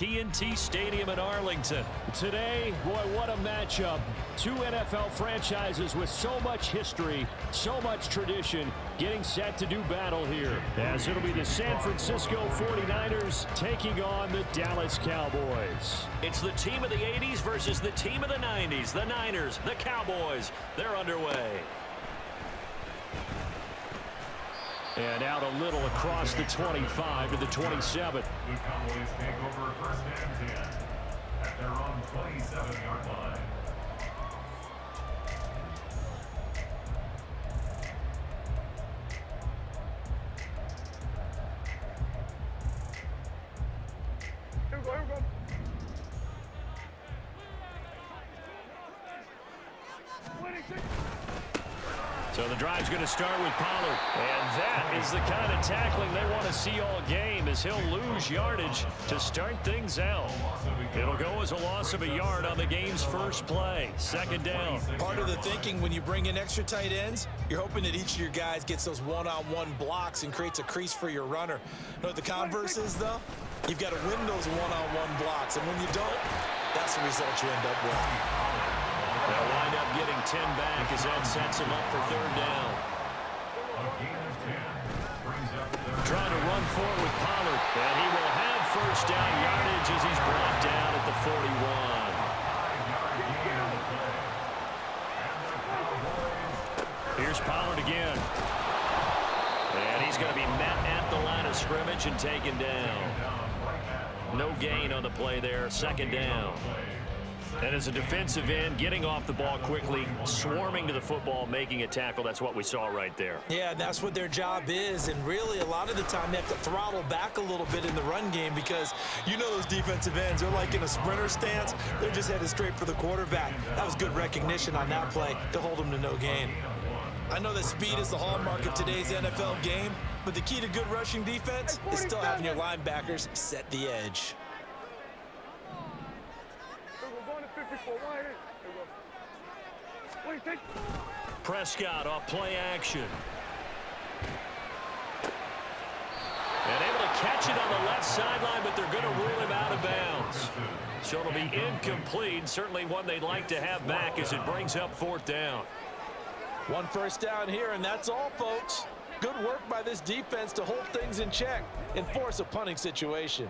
TNT Stadium in Arlington. Today, boy, what a matchup. Two NFL franchises with so much history, so much tradition, getting set to do battle here. As it'll be the San Francisco 49ers taking on the Dallas Cowboys. It's the team of the 80s versus the team of the 90s. The Niners, the Cowboys, they're underway. And out a little across the 25 to the 27. The Cowboys take over first and 10 at their own 27-yard line. Here we go, here we go. So the drive's going to start with Pollard. And that is the kind of tackling they want to see all game, as he'll lose yardage to start things out. It'll go as a loss of a yard on the game's first play. Second down. Part of the thinking when you bring in extra tight ends, you're hoping that each of your guys gets those one-on-one blocks and creates a crease for your runner. You know what the converse is, though? You've got to win those one-on-one blocks, and when you don't, that's the result you end up with. They'll wind up getting 10 back as that sets him up for third down. Trying to run forward with Pollard, and he will have first down yardage as he's brought down at the 41. Here's Pollard again. And he's going to be met at the line of scrimmage and taken down. No gain on the play there, second down. And as a defensive end, getting off the ball quickly, swarming to the football, making a tackle, that's what we saw right there. Yeah, and that's what their job is. And really, a lot of the time, they have to throttle back a little bit in the run game because you know those defensive ends, they're like in a sprinter stance. They're just headed straight for the quarterback. That was good recognition on that play to hold them to no gain. I know that speed is the hallmark of today's NFL game, but the key to good rushing defense is still having your linebackers set the edge. Prescott off play action. And able to catch it on the left sideline, but they're going to rule him out of bounds. So it'll be incomplete. Certainly one they'd like to have back as it brings up fourth down. One first down here, and that's all, folks. Good work by this defense to hold things in check and force a punting situation.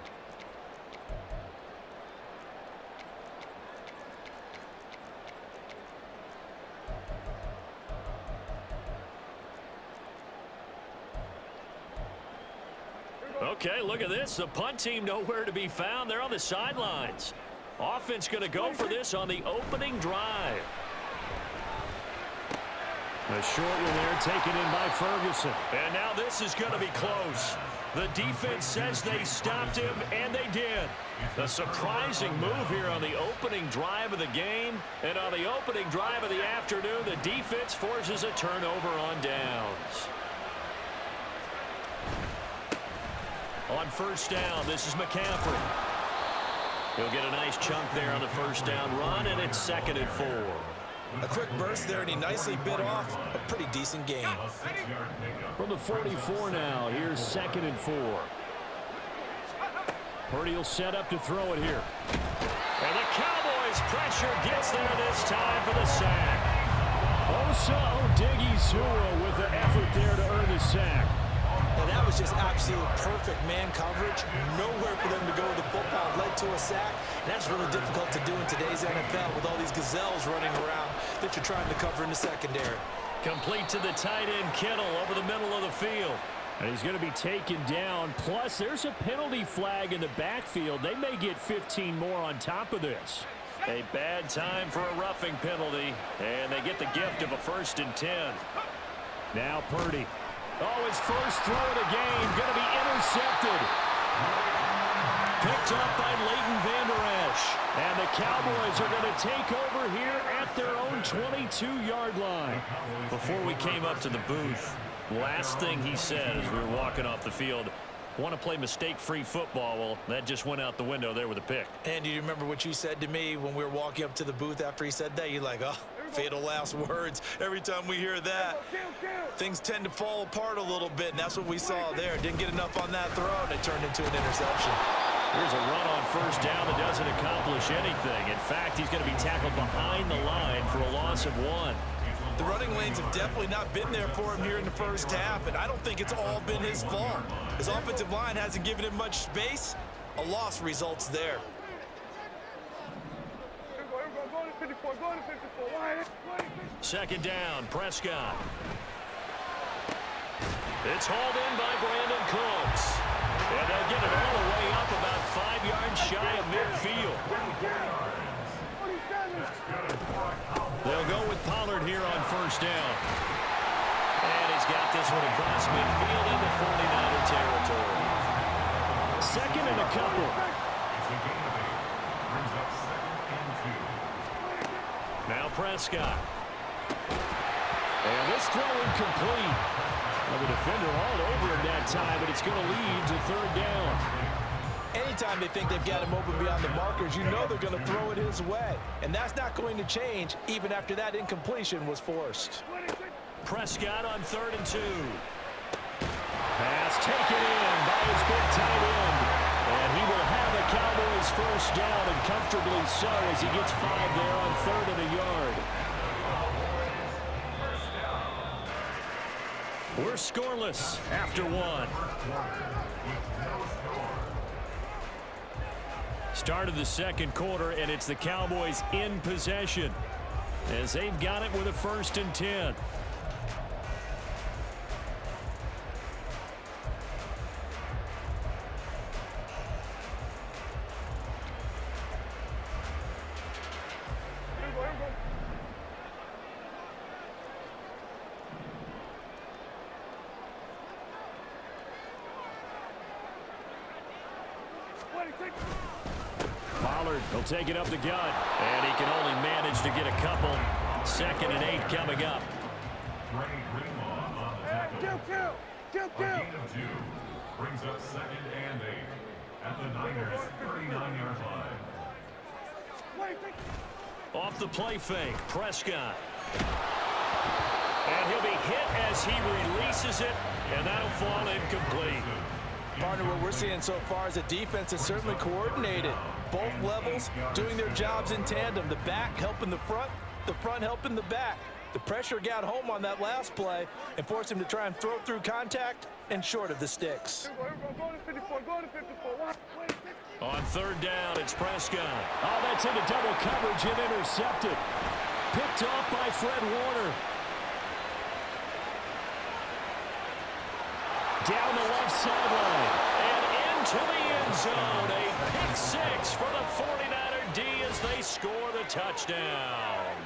Okay, look at this. The punt team nowhere to be found. They're on the sidelines. Offense going to go for this on the opening drive. A short one there taken in by Ferguson. And now this is going to be close. The defense says they stopped him, and they did. A surprising move here on the opening drive of the game. And on the opening drive of the afternoon, the defense forces a turnover on downs. On first down, this is McCaffrey. He'll get a nice chunk there on the first down run, and it's 2nd and 4. A quick burst there, and he nicely bit off a pretty decent gain. From the 44 now, here's 2nd and 4. Purdy will set up to throw it here. And the Cowboys' pressure gets there this time for the sack. Osa Odighizuwa with the effort there to earn the sack. And that was just absolute perfect man coverage. Nowhere for them to go with the football. Led to a sack. And that's really difficult to do in today's NFL with all these gazelles running around that you're trying to cover in the secondary. Complete to the tight end, Kittle, over the middle of the field. And he's going to be taken down. Plus, there's a penalty flag in the backfield. They may get 15 more on top of this. A bad time for a roughing penalty. And they get the gift of a 1st and 10. Now Purdy. Oh, his first throw of the game, going to be intercepted. Picked up by Leighton Vander Esch. And the Cowboys are going to take over here at their own 22-yard line. Before we came up to the booth, last thing he said as we were walking off the field, want to play mistake-free football. Well, that just went out the window there with a pick. And do you remember what you said to me when we were walking up to the booth after he said that? You're like, oh, fatal last words. Every time we hear that, things tend to fall apart a little bit, and that's what we saw there. Didn't get enough on that throw, and it turned into an interception. Here's a run on first down that doesn't accomplish anything. In fact, he's going to be tackled behind the line for a loss of 1. The running lanes have definitely not been there for him here in the first half, and I don't think it's all been his fault. His offensive line hasn't given him much space. A loss results there. Second down, Prescott. It's hauled in by Brandon Cooks. And they'll get it all the way up about 5 yards shy of midfield. They'll go with Pollard here on first down. And he's got this one across midfield into 49er territory. Second and a couple. Now Prescott. And this throw incomplete. Well, the defender all over him that time, but it's going to lead to third down. Anytime they think they've got him open beyond the markers, you know they're going to throw it his way. And that's not going to change even after that incompletion was forced. Prescott on 3rd and 2. Pass taken in by his big tight end. And he will have the Cowboys first down, and comfortably so as he gets 5 there on 3rd and a yard. We're scoreless after 1. Start of the second quarter, and it's the Cowboys in possession as they've got it with a 1st and 10. Pollard will take it up the gut, and he can only manage to get a couple. 2nd and 8 coming up. Kill. Gain of 2 brings up 2nd and 8 at the Niners' 39-yard line. Off the play fake, Prescott. And he'll be hit as he releases it, and that'll fall incomplete. Partner, what we're seeing so far is a defense that's certainly coordinated. Both levels doing their jobs in tandem. The back helping the front helping the back. The pressure got home on that last play and forced him to try and throw through contact and short of the sticks. On 3rd down, it's Prescott. Oh, that's into double coverage and intercepted. Picked off by Fred Warner. Down the left sideline. And into the end zone. A pick 6 for the 49er D as they score the touchdown.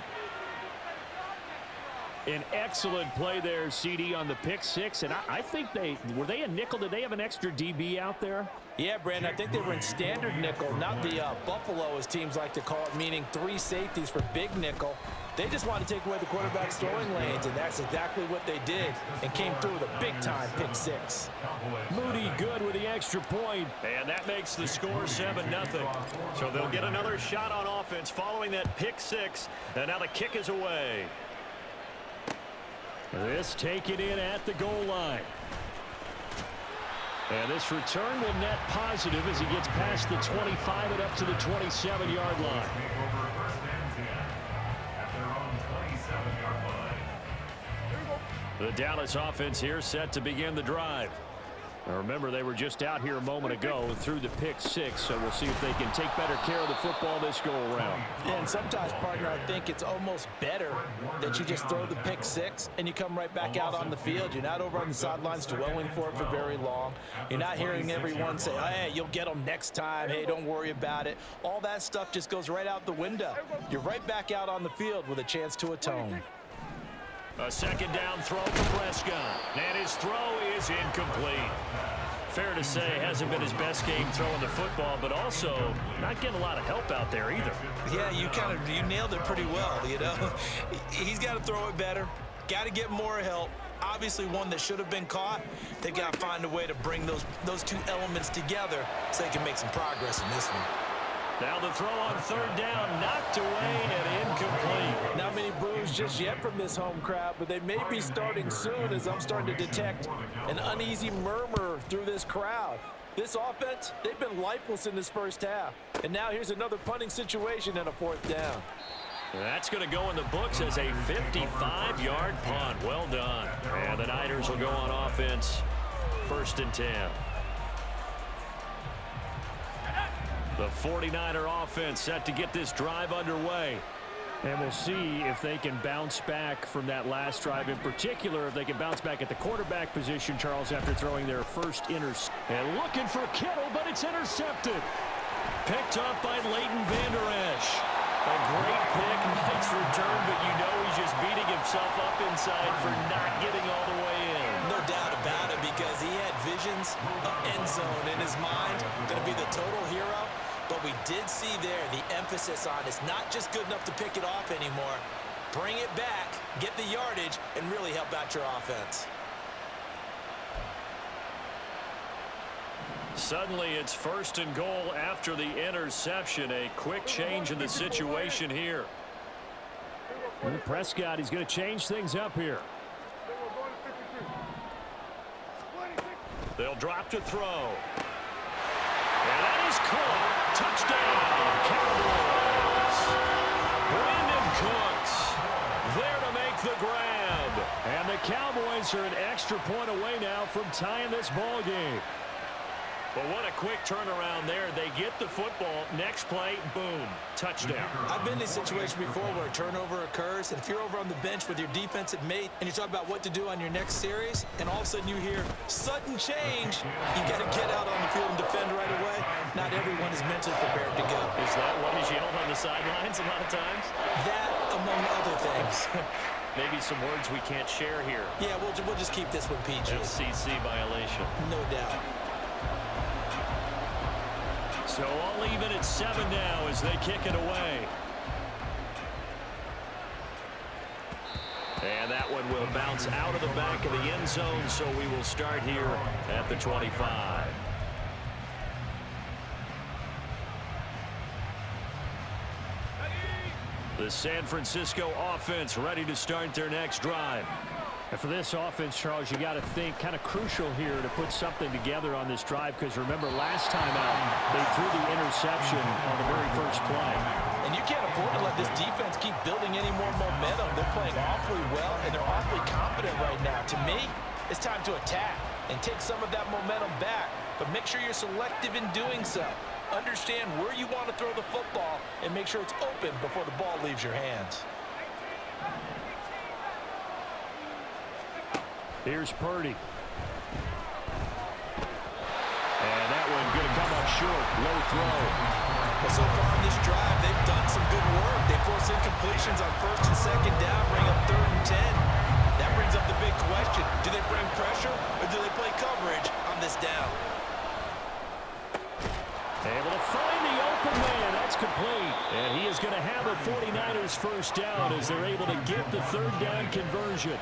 An excellent play there, CD, on the pick 6. And I think were they a nickel? Did they have an extra DB out there? Yeah, Brandon, I think they were in standard nickel, not the Buffalo, as teams like to call it, meaning 3 safeties for big nickel. They just wanted to take away the quarterback's throwing lanes, and that's exactly what they did, and came through with a big-time pick 6. Moody good with the extra point. And that makes the score 7-0. So they'll get another shot on offense following that pick 6. And now the kick is away. This taken in at the goal line. And this return will net positive as he gets past the 25 and up to the 27-yard line. The Dallas offense here set to begin the drive. Now remember, they were just out here a moment ago through the pick 6, so we'll see if they can take better care of the football this go-around. Yeah, and sometimes, partner, I think it's almost better that you just throw the pick 6 and you come right back out on the field. You're not over on the sidelines dwelling for it for very long. You're not hearing everyone say, hey, you'll get them next time. Hey, don't worry about it. All that stuff just goes right out the window. You're right back out on the field with a chance to atone. A 2nd down throw for Prescott. And his throw is incomplete. Fair to say, hasn't been his best game throwing the football, but also not getting a lot of help out there either. Yeah, you nailed it pretty well, you know. He's got to throw it better. Got to get more help. Obviously one that should have been caught. They've got to find a way to bring those 2 elements together so they can make some progress in this one. Now the throw on 3rd down, knocked away and incomplete. Not many boos just yet from this home crowd, but they may be starting soon as I'm starting to detect an uneasy murmur through this crowd. This offense, they've been lifeless in this first half. And now here's another punting situation and a 4th down. That's going to go in the books as a 55-yard punt. Well done. And the Niners will go on offense, 1st and 10. The 49er offense set to get this drive underway. And we'll see if they can bounce back from that last drive, in particular, if they can bounce back at the quarterback position, Charles, after throwing their first interception. And looking for Kittle, but it's intercepted. Picked up by Leighton Vander Esch. A great pick, nice return, but you know he's just beating himself up inside for not getting all the way in. No doubt about it, because he had visions of end zone in his mind. Going to be the total hero. But we did see there the emphasis on it's not just good enough to pick it off anymore. Bring it back, get the yardage, and really help out your offense. Suddenly it's 1st and goal after the interception. A quick change in the situation here. Well, Prescott, he's going to change things up here. They'll drop to throw. And that is caught. Touchdown, Cowboys. Brandon Cooks there to make the grab. And the Cowboys are an extra point away now from tying this ball game. But what a quick turnaround there. They get the football. Next play, boom, touchdown. I've been in a situation before where a turnover occurs, and if you're over on the bench with your defensive mate and you talk about what to do on your next series, and all of a sudden you hear sudden change, you got to get out on the field and defend right away. Not everyone is mentally prepared to go. Is that what is yelled on the sidelines a lot of times? That, among other things. Maybe some words we can't share here. Yeah, we'll just keep this one PG. FCC violation. No doubt. So all even at 7 now as they kick it away. And that one will bounce out of the back of the end zone, so we will start here at the 25. The San Francisco offense ready to start their next drive. And for this offense, Charles, you got to think kind of crucial here to put something together on this drive, because remember last time out they threw the interception on the very first play. And you can't afford to let this defense keep building any more momentum. They're playing awfully well, and they're awfully confident right now. To me, it's time to attack and take some of that momentum back, but make sure you're selective in doing so. Understand where you want to throw the football and make sure it's open before the ball leaves your hands. Here's Purdy. And that one going to come up short. Low throw. Well, so far on this drive, they've done some good work. They force incompletions on 1st and 2nd down, bring up 3rd and 10. That brings up the big question. Do they bring pressure or do they play coverage on this down? Able to find the open man. That's complete. And he is going to have a 49ers first down as they're able to get the 3rd down conversion.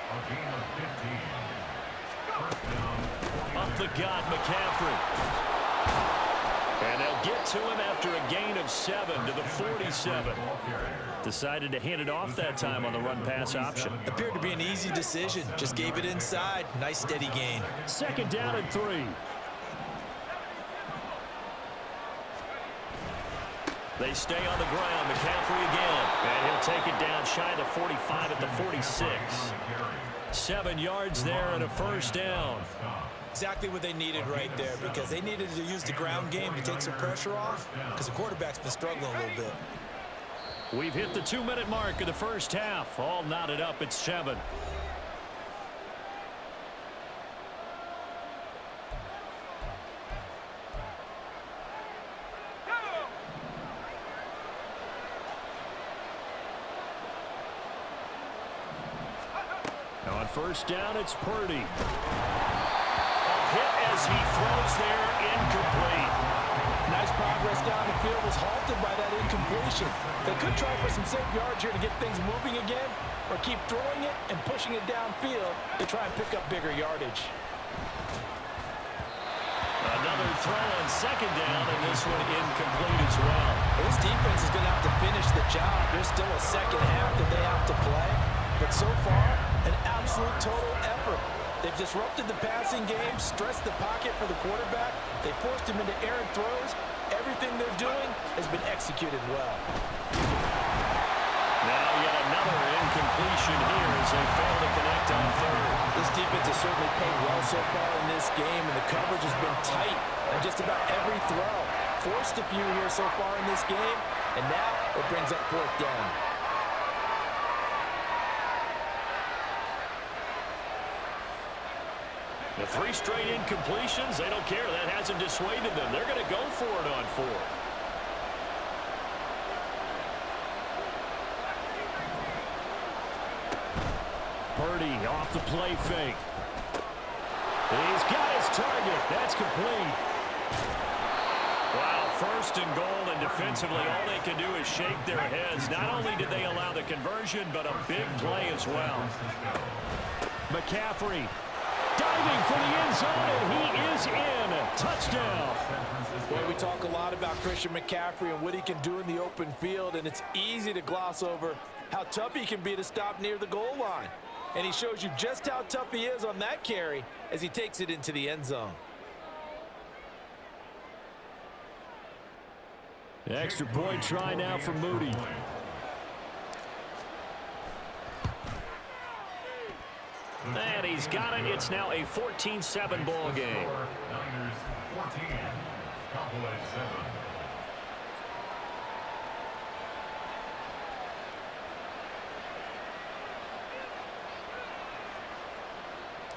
A gain of 15. First down. Up the gut, McCaffrey. And they'll get to him after a gain of 7 to the 47. Decided to hand it off that time on the run-pass option. Appeared to be an easy decision. Just gave it inside. Nice steady gain. 2nd down and 3. They stay on the ground. McCaffrey again. And he'll take it down shy of the 45 at the 46. 7 yards there and a first down. Exactly what they needed right there, because they needed to use the ground game to take some pressure off, because the quarterback's been struggling a little bit. We've hit the 2-minute mark of the first half. All knotted up at 7. On 1st down, it's Purdy. A hit as he throws there, incomplete. Nice progress down the field was halted by that incompletion. They could try for some safe yards here to get things moving again, or keep throwing it and pushing it downfield to try and pick up bigger yardage. Another throw on 2nd down, and this one incomplete as well. This defense is going to have to finish the job. There's still a second half that they have to play, but so far, an absolute total effort. They've disrupted the passing game, stressed the pocket for the quarterback. They forced him into errant throws. Everything they're doing has been executed well. Now yet another incompletion here as they fail to connect on third. This defense has certainly played well so far in this game, and the coverage has been tight on just about every throw. Forced a few here so far in this game, and now it brings up fourth down. The 3 straight incompletions, they don't care. That hasn't dissuaded them. They're going to go for it on 4th. Purdy off the play fake. He's got his target. That's complete. Wow, 1st and goal, and defensively all they can do is shake their heads. Not only did they allow the conversion, but a big play as well. McCaffrey diving for the end zone, and he is in. Touchdown. Boy, we talk a lot about Christian McCaffrey and what he can do in the open field, and it's easy to gloss over how tough he can be to stop near the goal line. And he shows you just how tough he is on that carry as he takes it into the end zone. The extra point try now for Moody. And he's got it. It's now a 14-7 ball game. Niners 14, Cowboys 7.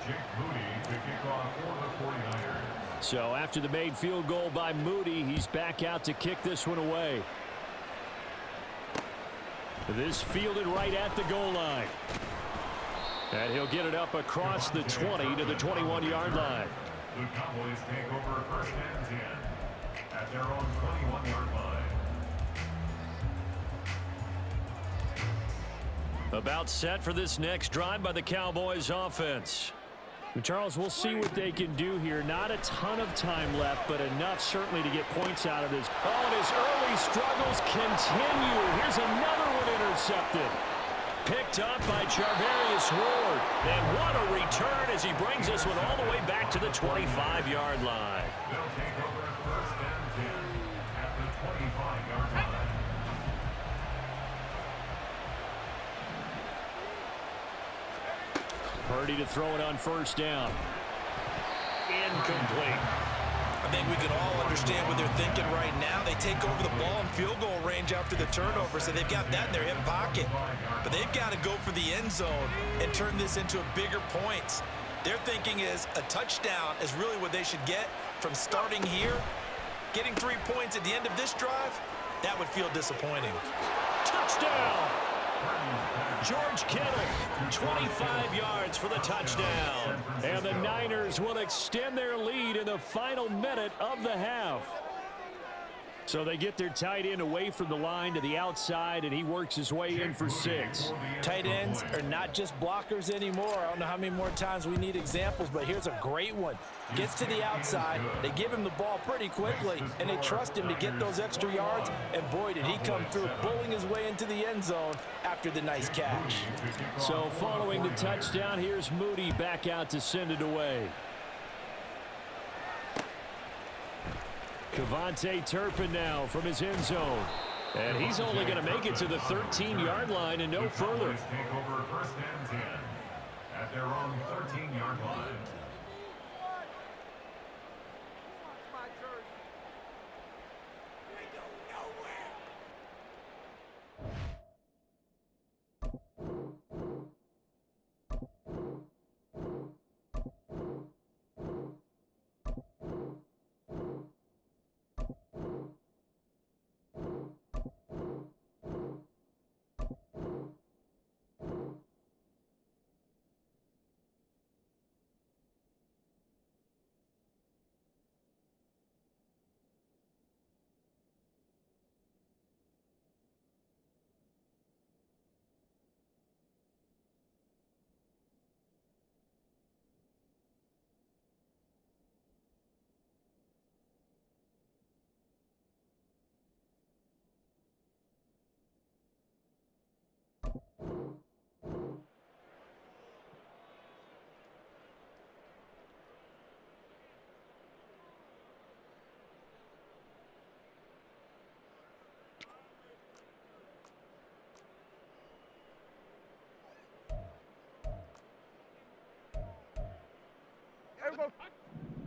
Jake Moody to kick off for the 49ers. So after the made field goal by Moody, he's back out to kick this one away. This fielded right at the goal line. And he'll get it up across the 20 to the 21-yard line. The Cowboys take over 1st and 10 at their own 21-yard line. About set for this next drive by the Cowboys offense. Charles, we'll see what they can do here. Not a ton of time left, but enough certainly to get points out of this. Oh, and his early struggles continue. Here's another one intercepted. Picked up by Charvarius Ward. And what a return as he brings this one all the way back to the 25-yard line. They'll take over 1st and 10 at the 25-yard line. Purdy to throw it on 1st down. Incomplete. I think we can all understand what they're thinking right now. They take over the ball in field goal range after the turnover, so they've got that in their hip pocket. But they've got to go for the end zone and turn this into a bigger points. Their thinking is a touchdown is really what they should get from starting here. Getting 3 points at the end of this drive, that would feel disappointing. Touchdown! George Kittle, 25 yards for the touchdown. And the Niners will extend their lead in the final minute of the half. So they get their tight end away from the line to the outside, and he works his way in for 6. Tight ends are not just blockers anymore. I don't know how many more times we need examples, but here's a great one. Gets to the outside, they give him the ball pretty quickly, and they trust him to get those extra yards, and boy, did he come through, bowling his way into the end zone after the nice catch. So following the touchdown, here's Moody back out to send it away. Kevontae Turpin now from his end zone. And he's only going to make it to the 13-yard line and no further. Take over 1st and 10 at their own 13-yard line.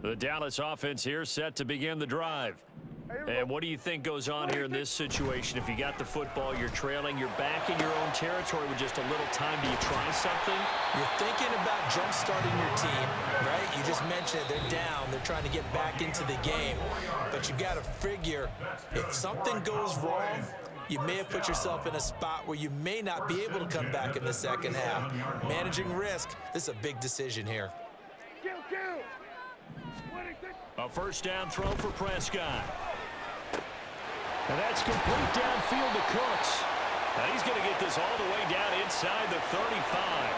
The Dallas offense here set to begin the drive. And what do you think goes on here in this situation? If you got the football, you're trailing, you're back in your own territory with just a little time. Do you try something? You're thinking about jump-starting your team, right? You just mentioned it. They're down. They're trying to get back into the game. But you got to figure, if something goes wrong, you may have put yourself in a spot where you may not be able to come back in the second half. Managing risk, this is a big decision here. A first down throw for Prescott. And that's complete downfield to Cooks. Now he's going to get this all the way down inside the 35.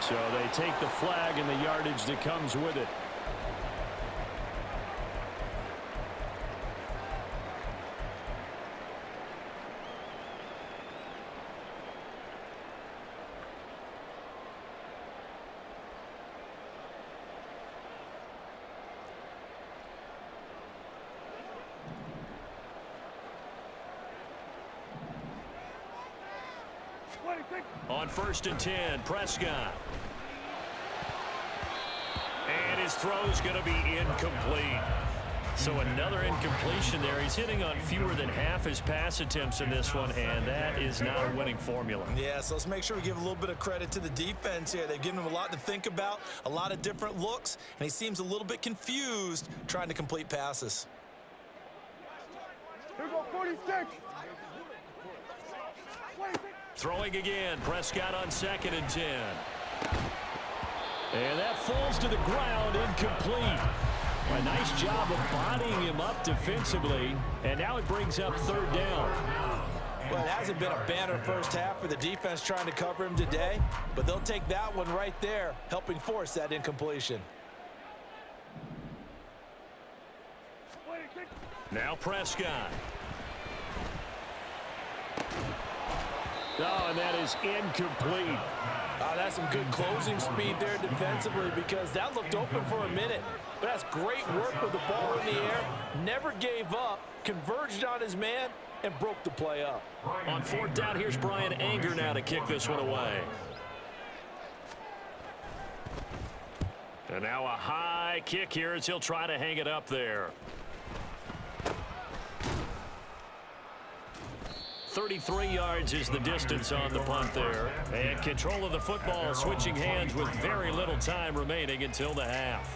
So they take the flag and the yardage that comes with it. On 1st and 10, Prescott. And his throw's going to be incomplete. So another incompletion there. He's hitting on fewer than half his pass attempts in this one, and that is not a winning formula. Yeah, so let's make sure we give a little bit of credit to the defense here. They've given him a lot to think about, a lot of different looks, and he seems a little bit confused trying to complete passes. Here we go, 46. Throwing again, Prescott on 2nd and 10. And that falls to the ground, incomplete. A nice job of bodying him up defensively, and now it brings up 3rd down. Well, it hasn't been a banner first half for the defense trying to cover him today, but they'll take that one right there, helping force that incompletion. Now Prescott. Oh, and that is incomplete. That's some good closing speed there defensively because that looked open for a minute. But that's great work with the ball in the air. Never gave up, converged on his man, and broke the play up. On 4th down, here's Brian Anger now to kick this one away. And now a high kick here as he'll try to hang it up there. 33 yards is the distance on the punt there. And control of the football switching hands with very little time remaining until the half.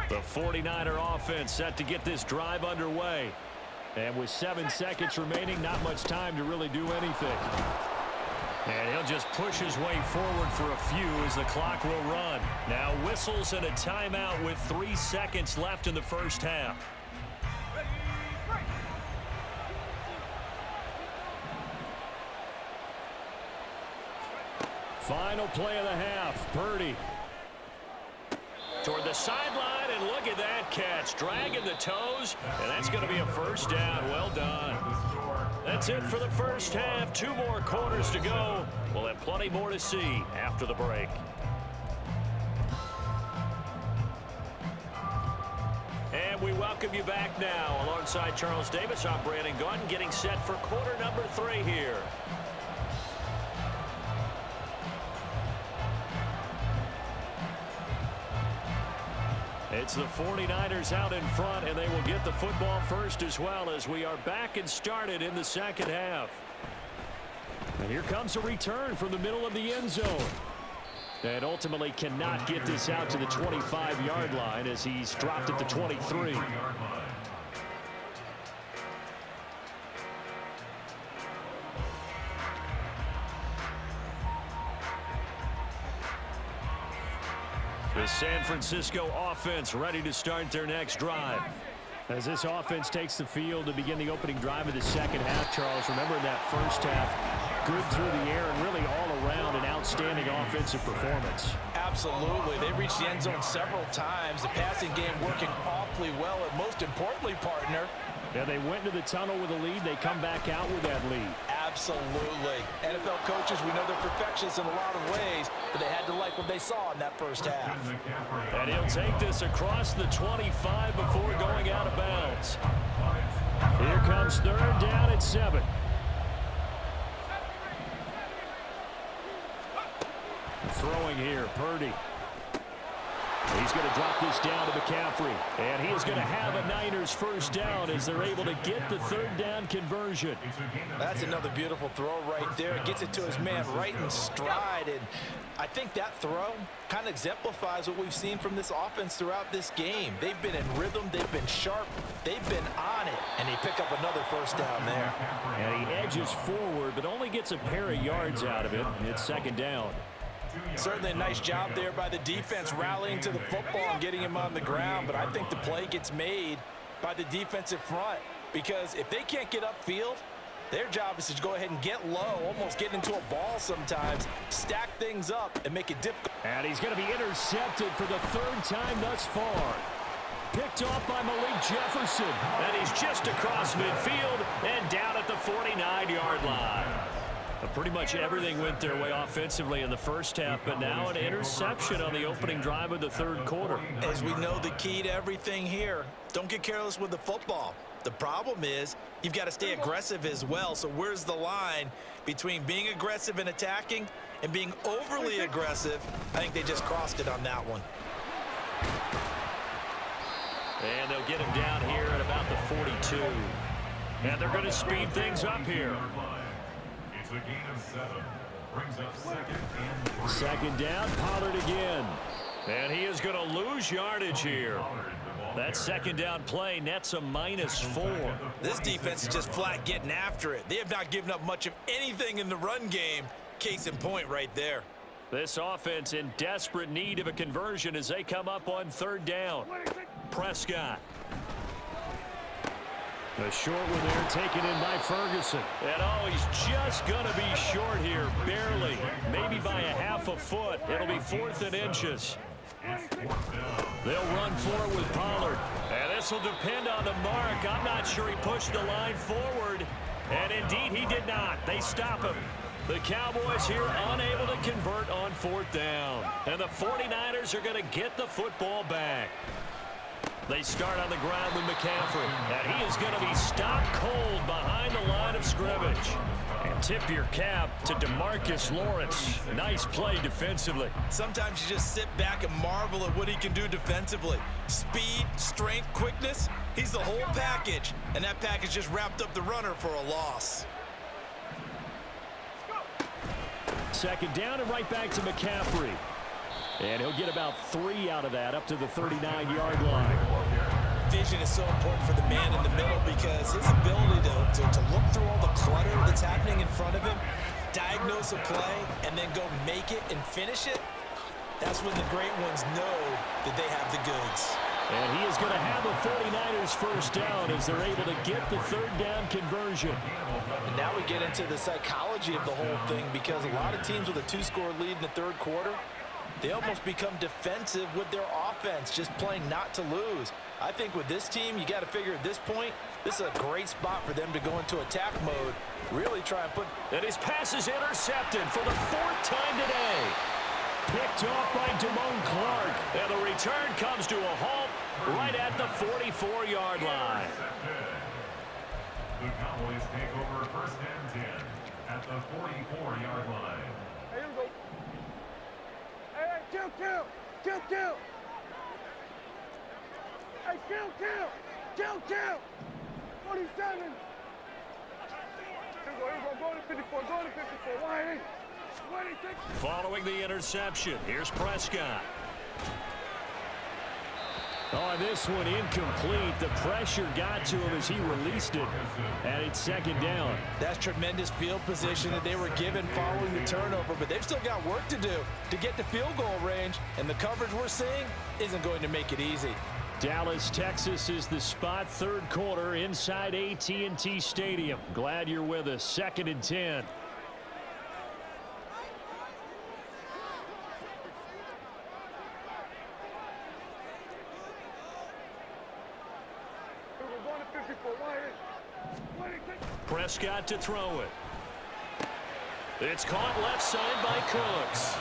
The 49er offense set to get this drive underway. And with 7 seconds remaining, not much time to really do anything. And he'll just push his way forward for a few as the clock will run. Now whistles and a timeout with 3 seconds left in the first half. Final play of the half, Purdy. Toward the sideline, and look at that catch. Dragging the toes, and that's going to be a first down. Well done. That's it for the first half. 2 more quarters to go. We'll have plenty more to see after the break. And we welcome you back now. Alongside Charles Davis, I'm Brandon Gordon, getting set for quarter number 3 here. It's the 49ers out in front, and they will get the football first as well as we are back and started in the second half. And here comes a return from the middle of the end zone. And ultimately cannot get this out to the 25-yard line as he's dropped at the 23. The San Francisco offense ready to start their next drive. As this offense takes the field to begin the opening drive of the second half, Charles, remember that first half, good through the air and really all around an outstanding offensive performance. Absolutely. They reached the end zone several times. The passing game working awfully well, and most importantly, partner, Yeah, they went into the tunnel with a lead. They come back out with that lead. Absolutely. NFL coaches, we know they're perfectionists in a lot of ways, but they had to like what they saw in that first half. And he'll take this across the 25 before going out of bounds. Here comes third down at 7. Throwing here, Purdy. He's going to drop this down to McCaffrey. And he is going to have a Niners first down as they're able to get the third down conversion. That's another beautiful throw right there. Gets it to his man right in stride. And I think that throw kind of exemplifies what we've seen from this offense throughout this game. They've been in rhythm. They've been sharp. They've been on it. And they pick up another first down there. And he edges forward, but only gets a pair of yards out of it. It's second down. Certainly a nice job there by the defense rallying to the football and getting him on the ground, but I think the play gets made by the defensive front because if they can't get upfield, their job is to go ahead and get low, almost get into a ball sometimes, stack things up, and make it difficult. And he's going to be intercepted for the third time thus far. Picked off by Malik Jefferson. And he's just across midfield and down at the 49-yard line. Pretty much everything went their way offensively in the first half, but now an interception on the opening drive of the third quarter. As we know, the key to everything here, don't get careless with the football. The problem is you've got to stay aggressive as well. So where's the line between being aggressive and attacking and being overly aggressive? I think they just crossed it on that one. And they'll get him down here at about the 42. And they're going to speed things up here. It's a gain of 7. Brings up second and 3. Second down, Pollard again. And he is going to lose yardage here. That second down play nets a -4. This defense is just flat getting after it. They have not given up much of anything in the run game. Case in point right there. This offense in desperate need of a conversion as they come up on third down. Prescott. A short one there taken in by Ferguson. And oh, he's just going to be short here, barely. Maybe by a half a foot. It'll be 4th and inches. They'll run for it with Pollard. And this will depend on the mark. I'm not sure he pushed the line forward. And indeed, he did not. They stop him. The Cowboys here unable to convert on 4th down. And the 49ers are going to get the football back. They start on the ground with McCaffrey. And he is going to be stopped cold behind the line of scrimmage. And tip your cap to DeMarcus Lawrence. Nice play defensively. Sometimes you just sit back and marvel at what he can do defensively. Speed, strength, quickness. He's the whole package. And that package just wrapped up the runner for a loss. Second down and right back to McCaffrey. And he'll get about 3 out of that up to the 39-yard line. Vision is so important for the man in the middle because his ability to look through all the clutter that's happening in front of him, diagnose a play, and then go make it and finish it, that's when the great ones know that they have the goods. And he is going to have a 49ers first down as they're able to get the third down conversion. And now we get into the psychology of the whole thing because a lot of teams with a 2-score lead in the third quarter, they almost become defensive with their offense, just playing not to lose. I think with this team, you got to figure at this point, this is a great spot for them to go into attack mode, really try and put... And his pass is intercepted for the 4th time today. Picked off by Damone Clark. And the return comes to a halt right at the 44-yard line. The Cowboys take over 1st and 10 at the 44-yard line. Hey, here we go. Hey, kill. Hey, kill. 47. Here we go. Go to 54. Why? Following the interception, here's Prescott. Oh, this one incomplete. The pressure got to him as he released it. And it's second down. That's tremendous field position that they were given following the turnover, but they've still got work to do to get to field goal range, and the coverage we're seeing isn't going to make it easy. Dallas, Texas is the spot, third quarter inside AT&T Stadium. Glad you're with us. 2nd and 10. Prescott to throw it. It's caught left side by Cooks.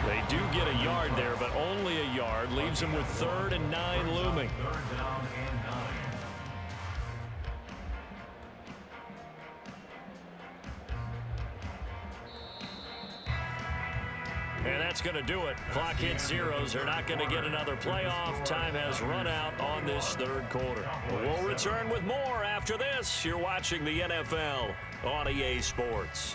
They do get a yard there, but only a yard. Leaves them with 3rd and 9 looming. Third down and 9. And that's going to do it. Clock hits zeros. They're not going to get another playoff. Time has run out on this 3rd quarter. We'll return with more after this. You're watching the NFL on EA Sports.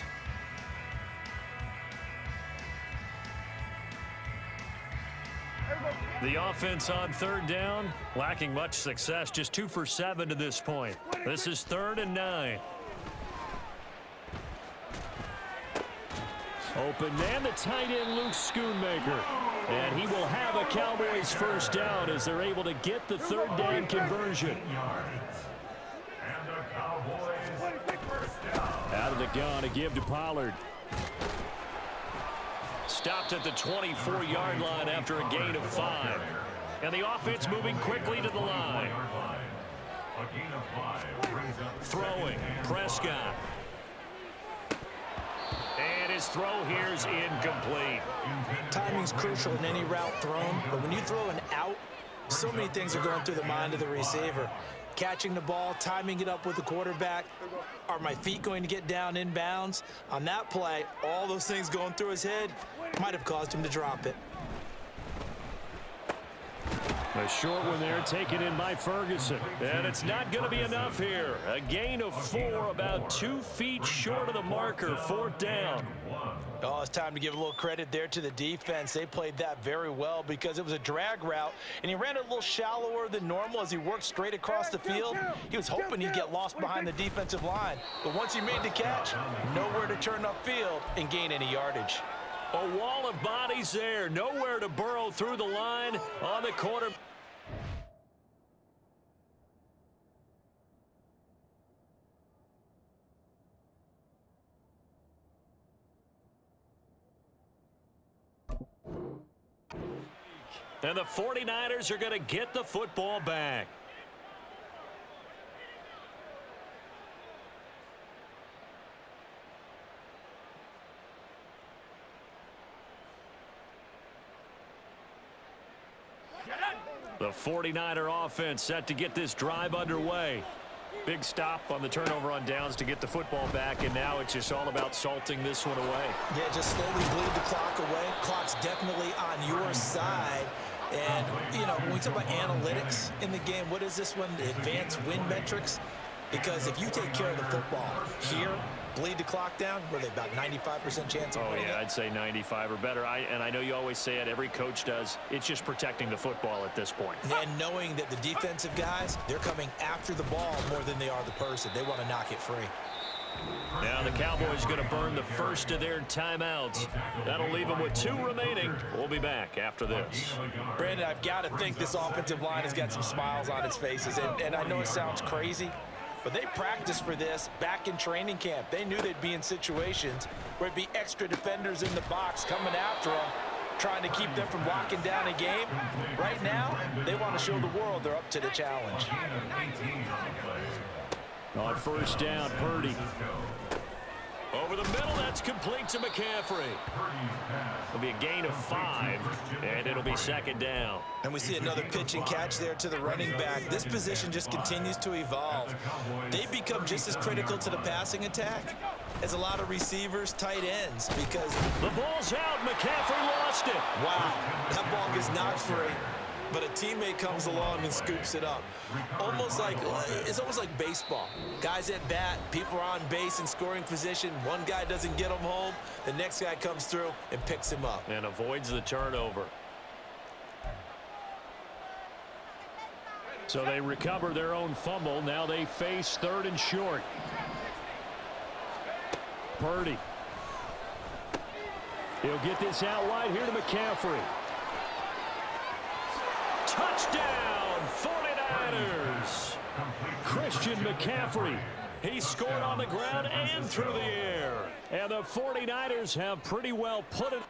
The offense on 3rd down, lacking much success. Just 2 for 7 to this point. This is 3rd and 9. Open man, the tight end, Luke Schoonmaker. And he will have a Cowboys first down as they're able to get the 3rd down conversion. And the Cowboys first down. Out of the gun, a give to Pollard. Stopped at the 24-yard line after a gain of 5. And the offense moving quickly to the line. A gain of 5 brings up Throwing, Prescott. And his throw here's incomplete. Timing's crucial in any route thrown, but when you throw an out, so many things are going through the mind of the receiver. Catching the ball, timing it up with the quarterback. Are my feet going to get down in bounds? On that play, all those things going through his head might have caused him to drop it. A short one there, taken in by Ferguson. And it's not going to be enough here. A gain of 4, about 2 feet short of the marker. 4th down. Oh, it's time to give a little credit there to the defense. They played that very well because it was a drag route, and he ran it a little shallower than normal as he worked straight across the field. He was hoping he'd get lost behind the defensive line, but once he made the catch, nowhere to turn upfield and gain any yardage. A wall of bodies there. Nowhere to burrow through the line on the corner. And the 49ers are going to get the football back. The 49er offense set to get this drive underway. Big stop on the turnover on downs to get the football back, and now it's just all about salting this one away. Yeah, just slowly bleed the clock away. Clock's definitely on your side. And, you know, when we talk about analytics in the game, what is this one? Advanced win metrics? Because if you take care of the football here, bleed the clock down, were they about 95% chance of winning? Oh, yeah, I'd say 95 or better. And I know you always say it, every coach does. It's just protecting the football at this point. And knowing that the defensive guys, they're coming after the ball more than they are the person. They want to knock it free. Now the Cowboys going to burn the first of their timeouts. That'll leave them with 2 remaining. We'll be back after this. Brandon, I've got to think this offensive line has got some smiles on its faces. And I know it sounds crazy, but they practiced for this back in training camp. They knew they'd be in situations where it'd be extra defenders in the box coming after them, trying to keep them from locking down a game. Right now, they want to show the world they're up to the challenge. On first down, Purdy. Over the middle, that's complete to McCaffrey. It'll be a gain of 5, and it'll be 2nd down. And we see another pitch and catch there to the running back. This position just continues to evolve. They become just as critical to the passing attack as a lot of receivers, tight ends, because The ball's out. McCaffrey lost it. wow, that ball gets knocked free, but a teammate comes along and scoops it up. It's almost like baseball. Guys at bat, people are on base in scoring position. One guy doesn't get him home. The next guy comes through and picks him up. And avoids the turnover. So they recover their own fumble. Now they face 3rd and short. Purdy. He'll get this out wide here to McCaffrey. Touchdown, 49ers. Christian McCaffrey. He scored on the ground and through the air. And the 49ers have pretty well put it